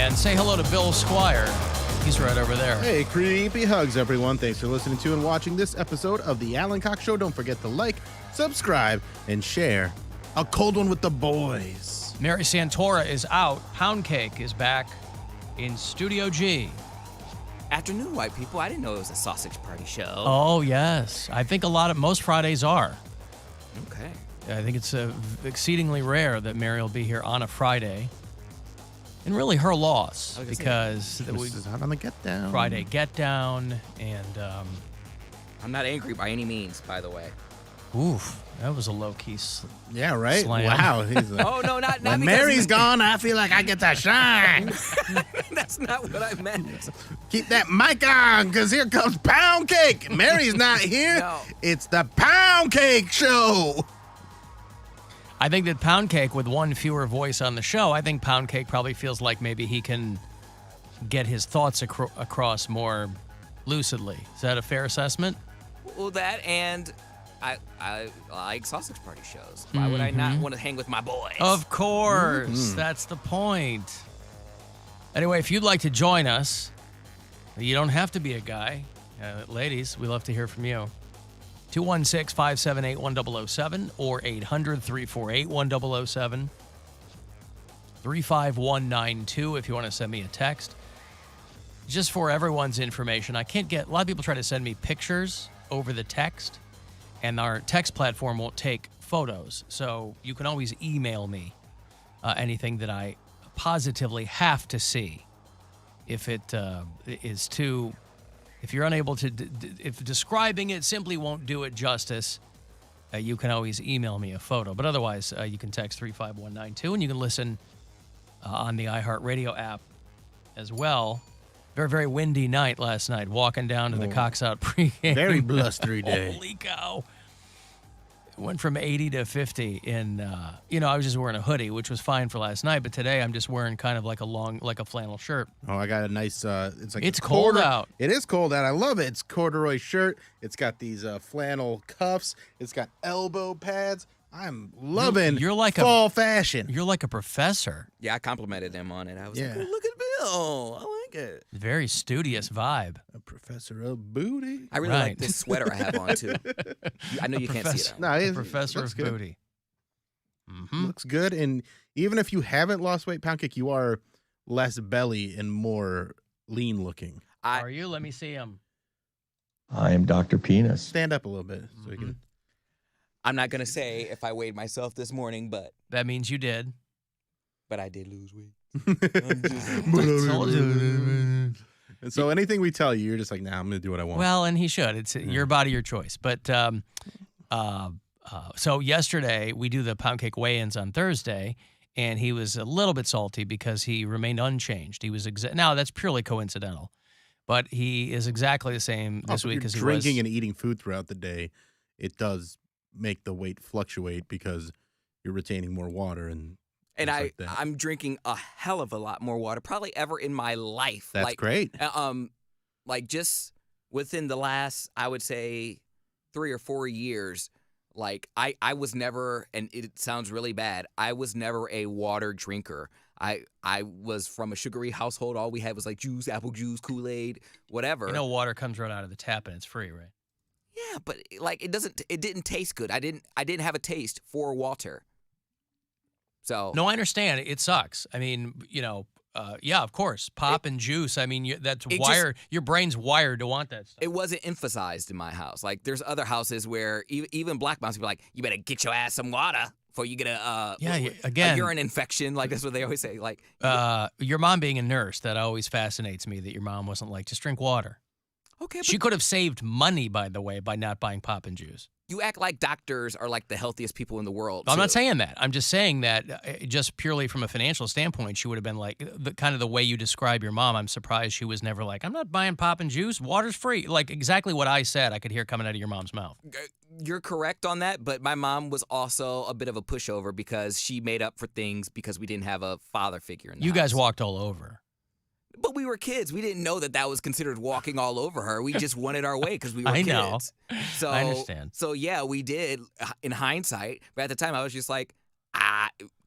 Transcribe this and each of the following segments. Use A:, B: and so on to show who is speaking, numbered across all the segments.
A: And say hello to Bill Squire. He's right over there.
B: Hey, creepy hugs, everyone. Thanks for listening to and watching this episode of the Alan Cox Show. Don't forget to like, subscribe, and share. A cold one with the boys.
A: Mary Santora is out. Poundcake is back in Studio G.
C: Afternoon, white people. I didn't know it was a sausage party show.
A: Oh, yes. I think most Fridays are.
C: Okay.
A: I think it's exceedingly rare that Mary will be here on a Friday. And really her loss, because
B: This is out on the get down.
A: Friday get down, and
C: I'm not angry by any means, by the way.
A: oof, that was a low-key
B: Yeah, right?
A: Slam.
B: Wow. He's like,
C: Oh, no, not
B: when
C: because
B: Mary's gone, I feel like I get to shine.
C: That's not what I meant.
B: Keep that mic on, because here comes Poundcake. Mary's not here.
C: No.
B: It's the Poundcake Show.
A: I think that Poundcake, with one fewer voice on the show, I think Poundcake probably feels like maybe he can get his thoughts across more lucidly. Is that a fair assessment?
C: Well, that and I like sausage party shows. Why would I not want to hang with my boys?
A: Of course. That's the point. Anyway, if you'd like to join us, you don't have to be a guy. Ladies, we love to hear from you. 216-578-1007 or 800-348-1007. 35192 if you want to send me a text. Just for everyone's information, a lot of people try to send me pictures over the text, and our text platform won't take photos. So you can always email me anything that I positively have to see. If it is too... If you're unable to, if describing it simply won't do it justice, you can always email me a photo. But otherwise, you can text 35192, and you can listen on the iHeartRadio app as well. Very, very windy night last night, walking down to the Cox Out pregame.
B: Very blustery day.
A: Holy cow. It went from 80 to 50 in, I was just wearing a hoodie, which was fine for last night. But today I'm just wearing kind of like a flannel shirt.
B: Oh, I got a nice,
A: It's cold out.
B: It is cold out. I love it. It's corduroy shirt. It's got these flannel cuffs. It's got elbow pads. I'm loving fall fashion.
A: You're like a professor.
C: Yeah, I complimented him on it. I was like, oh, look at Bill. I like it.
A: Very studious vibe.
B: A professor of booty.
C: I really like this sweater I have on, too. I know you can't see it.
B: No,
A: a professor of booty.
B: Looks good. And even if you haven't lost weight, Poundcake, you are less belly and more lean looking.
A: Are you? Let me see him.
D: I am Dr. Penis.
B: Stand up a little bit so we can.
C: I'm not going to say if I weighed myself this morning, but
A: that means you did.
C: But I did lose weight.
B: And so anything we tell you, you're just like, nah, I'm going to do what I want.
A: Well, and he should. It's your body, your choice. But so yesterday, we do the Poundcake weigh-ins on Thursday, and he was a little bit salty because he remained unchanged. He was now that's purely coincidental, but he is exactly the same this week as he was.
B: Drinking and eating food throughout the day, it does make the weight fluctuate because you're retaining more water and
C: I'm drinking a hell of a lot more water, probably ever in my life.
B: That's great.
C: Like just within the last, I would say, 3 or 4 years, like I was never, and it sounds really bad, I was never a water drinker. I was from a sugary household. All we had was like juice, apple juice, Kool-Aid, whatever.
A: Water comes right out of the tap and it's free, right?
C: Yeah, but like it didn't taste good. I didn't have a taste for water. So
A: no, I understand. It sucks. I mean, yeah, of course, pop and juice. I mean, that's wired. Your brain's wired to want that stuff.
C: It wasn't emphasized in my house. Like, there's other houses where even black moms be like, "You better get your ass some water before you get a urine infection." Like that's what they always say. Like,
A: your mom being a nurse, that always fascinates me. That your mom wasn't like, just drink water.
C: Okay,
A: she could have saved money, by the way, by not buying pop and juice.
C: You act like doctors are like the healthiest people in the world.
A: I'm not saying that. I'm just saying that just purely from a financial standpoint, she would have been like, the way you describe your mom, I'm surprised she was never like, I'm not buying pop and juice. Water's free. Like exactly what I said, I could hear coming out of your mom's mouth.
C: You're correct on that, but my mom was also a bit of a pushover because she made up for things because we didn't have a father figure in the house.
A: You guys walked all over.
C: But we were kids. We didn't know that was considered walking all over her. We just wanted our way because we were kids.
A: Know.
C: So,
A: I understand.
C: So, yeah, we did in hindsight. But at the time, I was just like,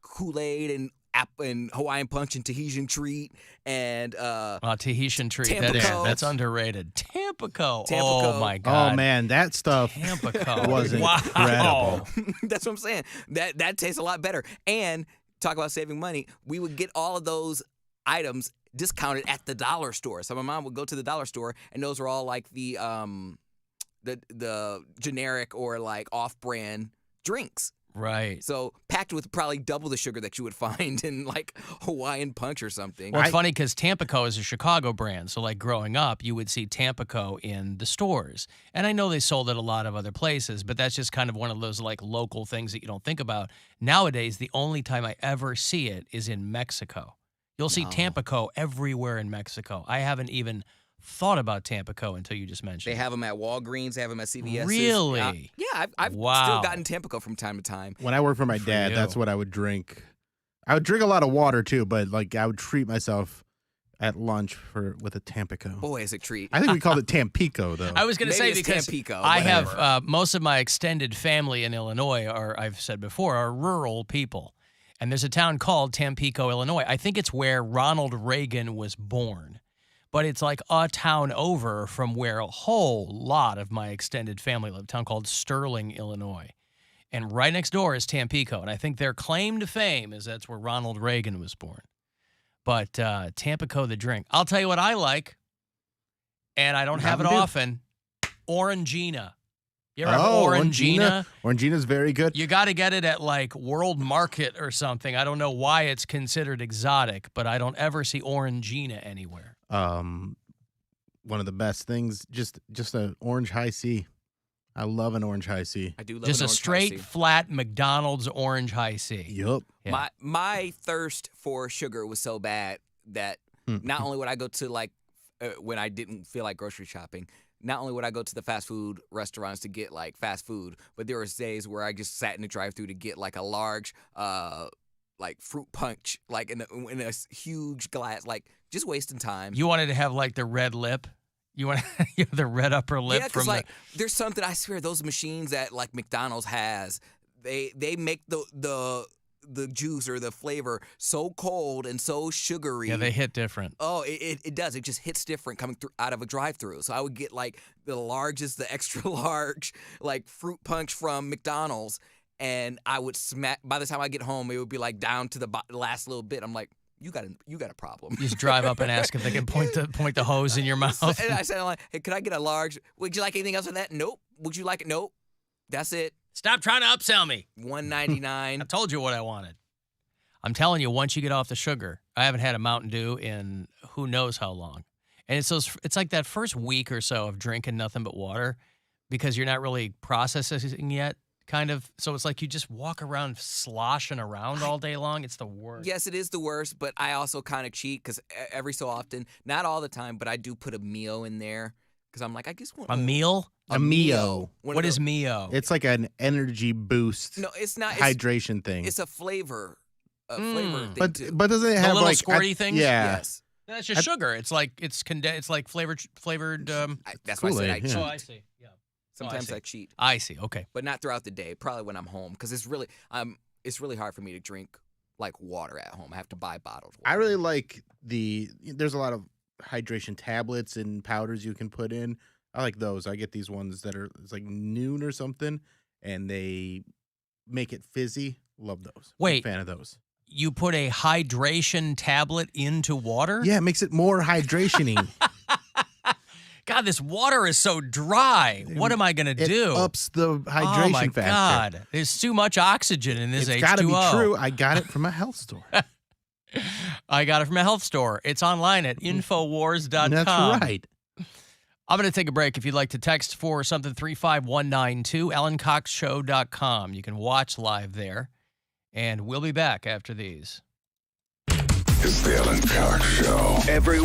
C: Kool-Aid and and Hawaiian Punch and Tahitian Treat and
A: Tahitian Treat.
C: Tampico.
A: That's underrated. Tampico.
C: Tampico.
A: Oh my God.
B: Oh man, that stuff
A: Tampico
B: was incredible.
C: That's what I'm saying. That tastes a lot better. And talk about saving money. We would get all of those items discounted at the dollar store. So my mom would go to the dollar store, and those were all like the generic or like off-brand drinks.
A: Right.
C: So packed with probably double the sugar that you would find in like Hawaiian Punch or something.
A: Well, it's funny because Tampico is a Chicago brand. So like growing up, you would see Tampico in the stores. And I know they sold it a lot of other places, but that's just kind of one of those like local things that you don't think about. Nowadays, the only time I ever see it is in Mexico. You'll see Tampico everywhere in Mexico. I haven't even thought about Tampico until you just mentioned
C: They have them at Walgreens. They have them at CVS.
A: Really?
C: Yeah, I've
A: Wow.
C: still gotten Tampico from time to time.
B: When I worked for my dad,
A: you.
B: that's what I would drink. I would drink a lot of water too, but like I would treat myself at lunch with a Tampico.
C: Boy, is a treat.
B: I think we called it Tampico though.
A: I was going to say
C: Maybe it's
A: because
C: Tampico,
A: I
C: whatever.
A: have most of my extended family in Illinois I've said before, are rural people. And there's a town called Tampico, Illinois. I think it's where Ronald Reagan was born. But it's like a town over from where a whole lot of my extended family live, a town called Sterling, Illinois. And right next door is Tampico. And I think their claim to fame is that's where Ronald Reagan was born. But Tampico, the drink. I'll tell you what I like, and I don't have it
B: Mountain Dew.
A: often, Orangina. You ever have Orangina?
B: Orangina's very good.
A: You got to get it at like World Market or something. I don't know why it's considered exotic, but I don't ever see Orangina anywhere.
B: One of the best things, just an orange high C. I love an orange high C.
C: I do love
A: Just
C: an
A: a
C: orange
A: straight,
C: Hi-C.
A: flat McDonald's orange high C.
B: Yup.
A: Yeah.
C: My thirst for sugar was so bad that not only would I go to like when I didn't feel like grocery shopping, not only would I go to the fast food restaurants to get like fast food, but there was days where I just sat in the drive-thru to get like a large like fruit punch, like in a huge glass, like just wasting time.
A: You wanted to have like the red lip? You want the red upper lip
C: Yeah,
A: from
C: because like there's something, I swear, those machines that like McDonald's has, they make the juice or the flavor so cold and so sugary.
A: Yeah, they hit different.
C: Oh, it does. It just hits different coming through out of a drive-through. So I would get like the largest, the extra large, like fruit punch from McDonald's, and I would smack. By the time I get home, it would be like down to the last little bit. I'm like, you got a problem.
A: You just drive up and ask if they can point the hose in your mouth.
C: And I said, I'm like, hey, could I get a large? Would you like anything else with that? Nope. Would you like it? Nope. That's it.
A: Stop trying to upsell me.
C: $1.99.
A: I told you what I wanted. I'm telling you, once you get off the sugar, I haven't had a Mountain Dew in who knows how long. And it's like that first week or so of drinking nothing but water because you're not really processing yet, kind of. So it's like you just walk around sloshing around all day long. It's the worst.
C: Yes, it is the worst, but I also kind of cheat because every so often, not all the time, but I do put a Mio in there because I'm like, I just want
A: A meal?
B: A Mio.
A: What is Mio?
B: It's like an energy boost.
C: No, it's not. It's,
B: hydration thing.
C: it's a flavor. Flavor thing
B: but
C: too.
B: doesn't it
A: The
B: have
A: little
B: like
A: squirty things?
B: Yeah.
C: Yes.
A: That's just sugar. It's like it's like flavored.
C: That's why I said I
B: Kool-Aid,
C: cheat.
B: yeah.
A: Oh, I see. Yeah.
C: Sometimes
A: see.
C: I cheat,
A: I see. Okay.
C: but not throughout the day. Probably when I'm home because it's really hard for me to drink like water at home. I have to buy bottled water.
B: I really like there's a lot of hydration tablets and powders you can put in. I like those. I get these ones that it's like Noon or something, and they make it fizzy. Love those.
A: Wait.
B: Big fan of those.
A: You put a hydration tablet into water?
B: Yeah, it makes it more hydration-y.
A: God, this water is so dry. What am I going to
B: It
A: do?
B: ups the hydration
A: oh, my
B: factor.
A: God. There's too much oxygen in this
B: It's
A: H2O.
B: got to be true. I got it from a health store.
A: I got it from a health store. It's online at Infowars.com.
B: That's right.
A: I'm going to take a break. If you'd like to text for something, 35192, AlanCoxShow.com. You can watch live there. And we'll be back after these.
E: It's the Alan Cox Show. Every